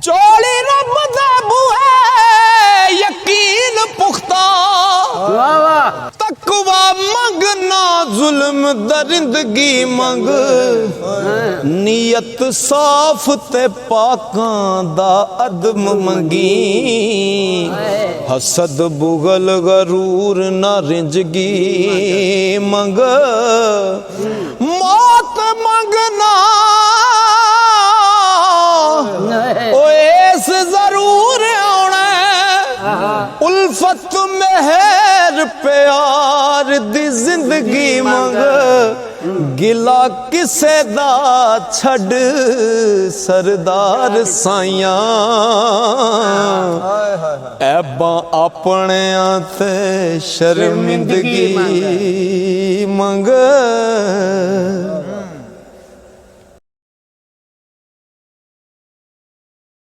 चोली रब दा बूहे यकीन पुख्ता तकवा मंग ना जुल्म दरिंदगी मंग नीयत साफ ते पाकां दा अदम मंगी हसद बुगल गरूर ना रिंजगी मंग मौत मंगना ओएस जरूर आना उल्फत मेहर प्यार दी जिंदगी मंग गिला किसे दा छड़ सरदार साइयां ऐबा अपने ते शर्मिंदगी मंग